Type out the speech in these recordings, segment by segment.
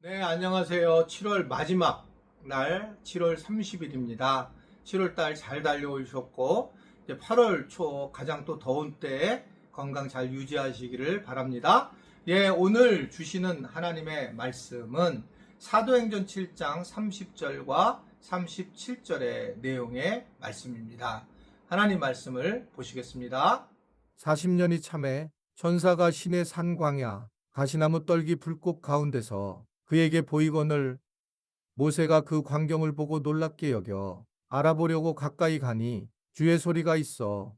네, 안녕하세요. 7월 마지막 날 7월 30일입니다. 7월 달 잘 달려오셨고 이제 8월 초 가장 또 더운 때에 건강 잘 유지하시기를 바랍니다. 예, 오늘 주시는 하나님의 말씀은 사도행전 7장 30절과 37절의 내용의 말씀입니다. 하나님 말씀을 보시겠습니다. 40년이 참에 천사가 신의 산 광야 가시나무 떨기 불꽃 가운데서 그에게 보이거늘 모세가 그 광경을 보고 놀랍게 여겨 알아보려고 가까이 가니 주의 소리가 있어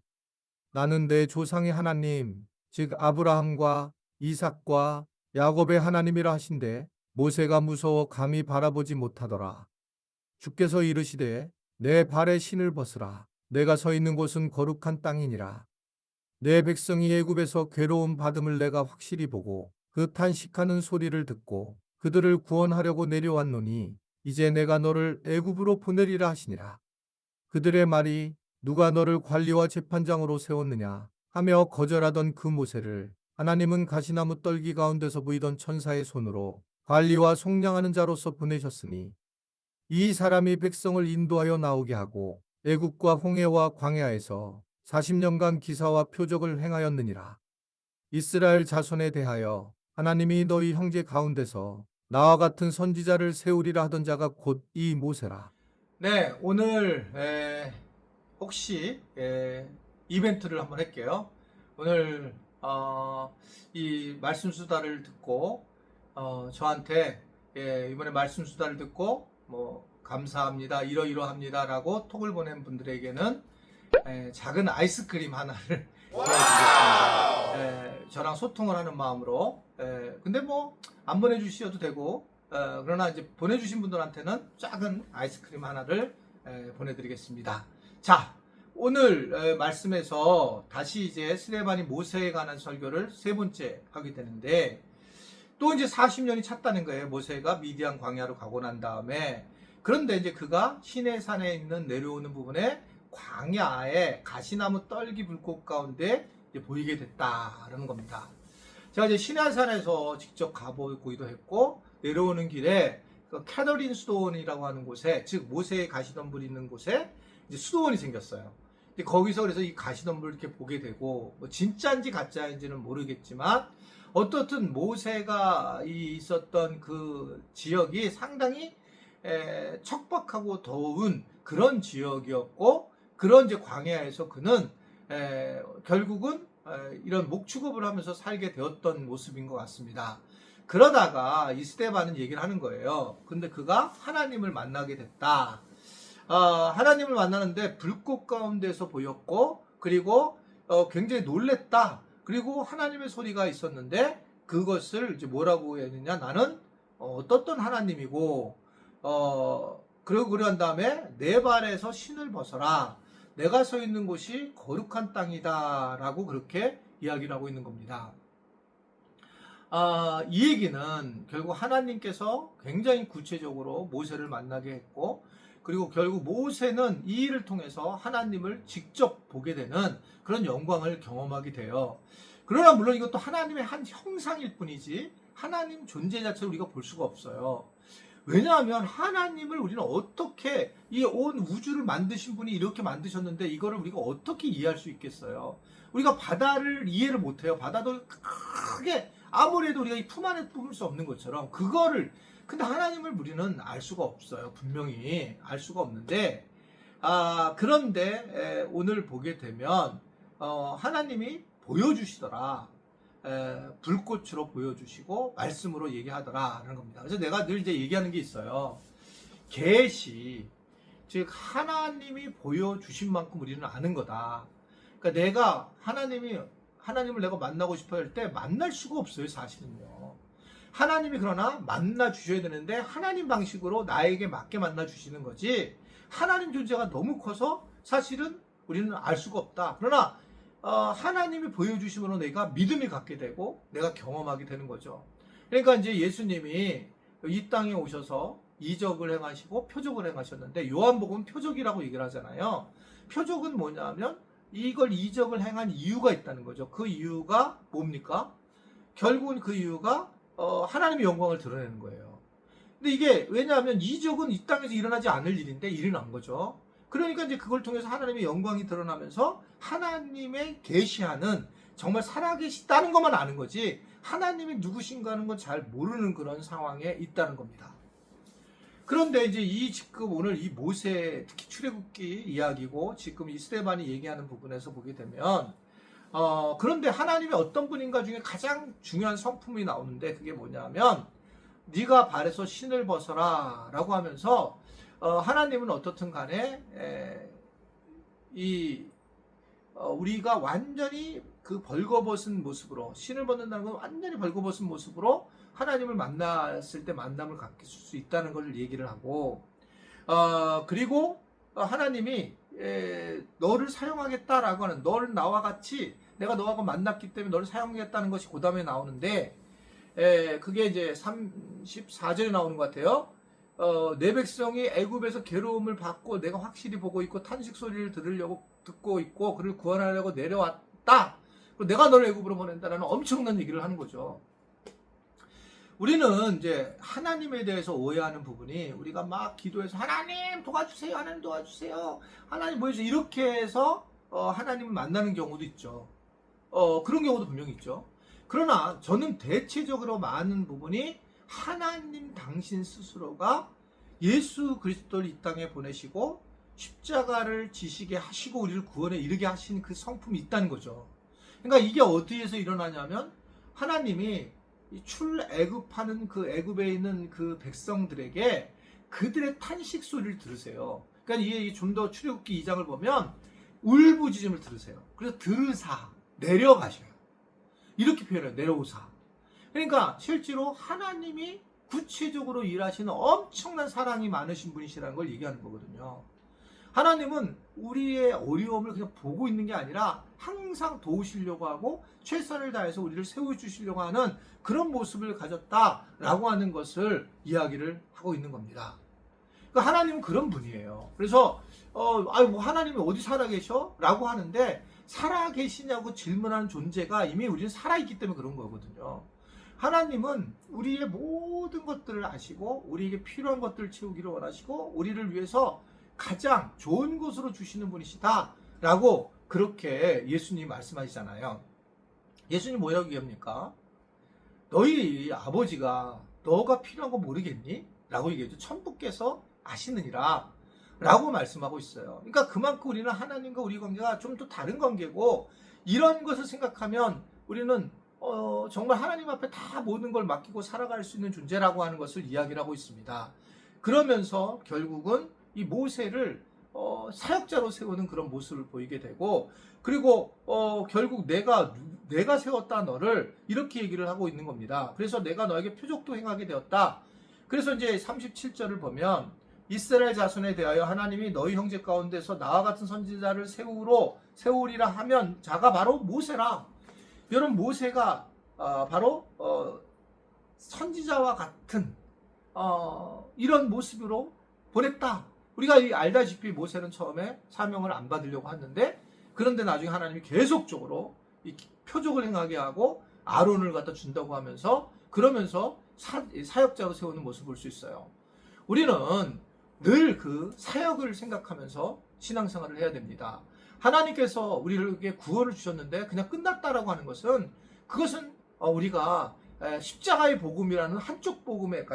나는 내 조상의 하나님 즉 아브라함과 이삭과 야곱의 하나님이라 하신대 모세가 무서워 감히 바라보지 못하더라. 주께서 이르시되 내 발에 신을 벗으라. 내가 서 있는 곳은 거룩한 땅이니라. 내 백성이 애굽에서 괴로움 받음을 내가 확실히 보고 그 탄식하는 소리를 듣고 그들을 구원하려고 내려왔노니 이제 내가 너를 애굽으로 보내리라 하시니라. 그들의 말이 누가 너를 관리와 재판장으로 세웠느냐 하며 거절하던 그 모세를 하나님은 가시나무 떨기 가운데서 보이던 천사의 손으로 관리와 속량하는 자로서 보내셨으니 이 사람이 백성을 인도하여 나오게 하고 애굽과 홍해와 광야에서 40년간 기사와 표적을 행하였느니라. 이스라엘 자손에 대하여 하나님이 너희 형제 가운데서 나와 같은 선지자를 세우리라 하던 자가 곧 이 모세라. 네, 오늘 혹시 이벤트를 한번 할게요. 오늘 이 말씀 수다를 듣고 저한테 이번에 말씀 수다를 듣고 뭐 감사합니다, 이러이러합니다라고 톡을 보낸 분들에게는 작은 아이스크림 하나를 보내드리겠습니다. 저랑 소통을 하는 마음으로. 근데 뭐 안 보내주셔도 되고, 그러나 이제 보내주신 분들한테는 작은 아이스크림 하나를 보내드리겠습니다. 자, 오늘 말씀에서 다시 이제 스데반이 모세에 관한 설교를 세 번째 하게 되는데, 또 이제 40년이 찼다는 거예요. 모세가 미디안 광야로 가고 난 다음에. 그런데 이제 그가 시내산에 있는 내려오는 부분에 광야에 가시나무 떨기 불꽃 가운데 보이게 됐다라는 겁니다. 제가 이제 시내산에서 직접 가보기도 했고, 내려오는 길에 캐더린 수도원이라고 하는 곳에, 즉 모세의 가시덤불이 있는 곳에 이제 수도원이 생겼어요. 거기서 그래서 이 가시덤불을 이렇게 보게 되고, 뭐 진짜인지 가짜인지는 모르겠지만 어떻든 모세가 있었던 그 지역이 상당히 척박하고 더운 그런 지역이었고, 그런 이제 광야에서 그는 결국은 이런 목축업을 하면서 살게 되었던 모습인 것 같습니다. 그러다가 이 스데반은 얘기를 하는 거예요. 근데 그가 하나님을 만나게 됐다. 하나님을 만나는데 불꽃 가운데서 보였고, 그리고 굉장히 놀랬다. 그리고 하나님의 소리가 있었는데 그것을 이제 뭐라고 했느냐, 나는 어떤 하나님이고, 그리고 그런 다음에 내 발에서 신을 벗어라. 내가 서 있는 곳이 거룩한 땅이다 라고 그렇게 이야기를 하고 있는 겁니다. 이 얘기는 결국 하나님께서 굉장히 구체적으로 모세를 만나게 했고, 그리고 결국 모세는 이 일을 통해서 하나님을 직접 보게 되는 그런 영광을 경험하게 돼요. 그러나 물론 이것도 하나님의 한 형상일 뿐이지 하나님 존재 자체를 우리가 볼 수가 없어요. 왜냐하면 하나님을 우리는 어떻게, 이 온 우주를 만드신 분이 이렇게 만드셨는데 이거를 우리가 어떻게 이해할 수 있겠어요? 우리가 바다를 이해를 못해요. 바다도 크게 아무래도 우리가 이 품 안에 품을 수 없는 것처럼 그거를, 근데 하나님을 우리는 알 수가 없어요. 분명히 알 수가 없는데, 그런데 오늘 보게 되면 하나님이 보여주시더라. 불꽃으로 보여주시고 말씀으로 얘기하더라라는 겁니다. 그래서 내가 늘 이제 얘기하는 게 있어요. 계시, 즉 하나님이 보여주신 만큼 우리는 아는 거다. 그러니까 내가 하나님을 내가 만나고 싶어 할 때 만날 수가 없어요, 사실은요. 하나님이 그러나 만나 주셔야 되는데 하나님 방식으로 나에게 맞게 만나 주시는 거지, 하나님 존재가 너무 커서 사실은 우리는 알 수가 없다. 그러나 하나님이 보여주심으로 내가 믿음이 갖게 되고 내가 경험하게 되는 거죠. 그러니까 이제 예수님이 이 땅에 오셔서 이적을 행하시고 표적을 행하셨는데, 요한복음은 표적이라고 얘기를 하잖아요. 표적은 뭐냐면 이걸 이적을 행한 이유가 있다는 거죠. 그 이유가 뭡니까? 결국은 그 이유가 하나님의 영광을 드러내는 거예요. 근데 이게 왜냐하면 이적은 이 땅에서 일어나지 않을 일인데 일어난 거죠. 그러니까 이제 그걸 통해서 하나님의 영광이 드러나면서 하나님의 계시하는 정말 살아계시다는 것만 아는 거지 하나님이 누구신가 하는 건 잘 모르는 그런 상황에 있다는 겁니다. 그런데 이제 이 지금 오늘 이 모세 특히 출애굽기 이야기고 지금 이 스데반이 얘기하는 부분에서 보게 되면 그런데 하나님이 어떤 분인가 중에 가장 중요한 성품이 나오는데 그게 뭐냐면 네가 발에서 신을 벗어라 라고 하면서 하나님은 어떻든 간에 우리가 완전히 그 벌거벗은 모습으로 신을 벗는다는 건 완전히 벌거벗은 모습으로 하나님을 만났을 때 만남을 갖게 수 있다는 걸 얘기를 하고 그리고 하나님이 너를 사용하겠다라고 하는 너를 나와 같이 내가 너하고 만났기 때문에 너를 사용하겠다는 것이 그 다음에 나오는데 그게 이제 34절에 나오는 것 같아요. 내 백성이 애굽에서 괴로움을 받고 내가 확실히 보고 있고 탄식 소리를 듣고 있고 그를 구원하려고 내려왔다. 내가 너를 애굽으로 보낸다라는 엄청난 얘기를 하는 거죠. 우리는 이제 하나님에 대해서 오해하는 부분이 우리가 막 기도해서 하나님 도와주세요, 하나님 도와주세요, 하나님 보여주세요 이렇게 해서 하나님을 만나는 경우도 있죠. 그런 경우도 분명히 있죠. 그러나 저는 대체적으로 많은 부분이 하나님 당신 스스로가 예수 그리스도를 이 땅에 보내시고 십자가를 지시게 하시고 우리를 구원에 이르게 하신 그 성품이 있다는 거죠. 그러니까 이게 어디에서 일어나냐면 하나님이 출애굽하는 그 애굽에 있는 그 백성들에게 그들의 탄식 소리를 들으세요. 그러니까 이게 좀 더 출애굽기 2장을 보면 울부짖음을 들으세요. 그래서 들으사 내려가셔요. 이렇게 표현해요. 내려오사. 그러니까 실제로 하나님이 구체적으로 일하시는 엄청난 사랑이 많으신 분이시라는 걸 얘기하는 거거든요. 하나님은 우리의 어려움을 그냥 보고 있는 게 아니라 항상 도우시려고 하고 최선을 다해서 우리를 세워주시려고 하는 그런 모습을 가졌다라고 하는 것을 이야기를 하고 있는 겁니다. 그러니까 하나님은 그런 분이에요. 그래서 뭐 하나님이 어디 살아계셔? 라고 하는데 살아계시냐고 질문하는 존재가 이미 우리는 살아있기 때문에 그런 거거든요. 하나님은 우리의 모든 것들을 아시고 우리에게 필요한 것들을 채우기를 원하시고 우리를 위해서 가장 좋은 곳으로 주시는 분이시다 라고 그렇게 예수님이 말씀하시잖아요. 예수님 뭐라고 얘기합니까? 너희 아버지가 너가 필요한 거 모르겠니? 라고 얘기했죠. 천부께서 아시느니라 라고 말씀하고 있어요. 그러니까 그만큼 우리는 하나님과 우리 관계가 좀 또 다른 관계고 이런 것을 생각하면 우리는 정말 하나님 앞에 다 모든 걸 맡기고 살아갈 수 있는 존재라고 하는 것을 이야기를 하고 있습니다. 그러면서 결국은 이 모세를 사역자로 세우는 그런 모습을 보이게 되고 그리고 결국 내가 세웠다 너를 이렇게 얘기를 하고 있는 겁니다. 그래서 내가 너에게 표적도 행하게 되었다. 그래서 이제 37절을 보면 이스라엘 자손에 대하여 하나님이 너희 형제 가운데서 나와 같은 선지자를 세우리라 하면 자가 바로 모세라. 여러분 모세가 바로 선지자와 같은 이런 모습으로 보냈다. 우리가 알다시피 모세는 처음에 사명을 안 받으려고 했는데 그런데 나중에 하나님이 계속적으로 이 표적을 행하게 하고 아론을 갖다 준다고 하면서 그러면서 사역자로 세우는 모습을 볼 수 있어요. 우리는 늘 그 사역을 생각하면서 신앙생활을 해야 됩니다. 하나님께서 우리에게 구원을 주셨는데 그냥 끝났다라고 하는 것은 그것은 우리가 십자가의 복음이라는 한쪽 복음의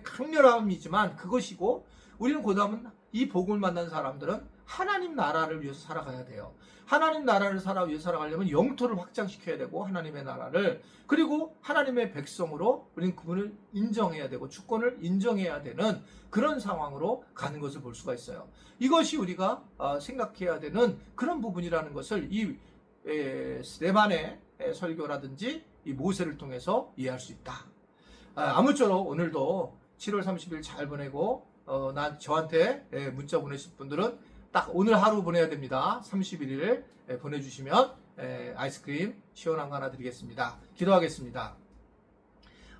강렬함이지만 그것이고 우리는 그 다음은 이 복음을 만난 사람들은 하나님 나라를 위해서 살아가야 돼요. 하나님 나라를 위해서 살아가려면 영토를 확장시켜야 되고 하나님의 나라를 그리고 하나님의 백성으로 우리는 그분을 인정해야 되고 주권을 인정해야 되는 그런 상황으로 가는 것을 볼 수가 있어요. 이것이 우리가 생각해야 되는 그런 부분이라는 것을 이 스데반의 설교라든지 이 모세를 통해서 이해할 수 있다. 아무쪼록 오늘도 7월 30일 잘 보내고 저한테 문자 보내실 분들은 딱 오늘 하루 보내야 됩니다. 31일 보내주시면 아이스크림 시원한 거 하나 드리겠습니다. 기도하겠습니다.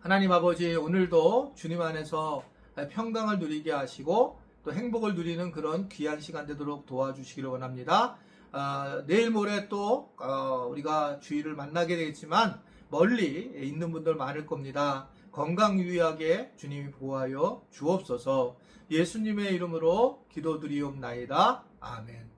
하나님 아버지 오늘도 주님 안에서 평강을 누리게 하시고 또 행복을 누리는 그런 귀한 시간 되도록 도와주시기를 원합니다. 내일 모레 또 우리가 주일을 만나게 되겠지만 멀리 있는 분들 많을 겁니다. 건강 유의하게 주님이 보호하여 주옵소서. 예수님의 이름으로 기도드리옵나이다. 아멘.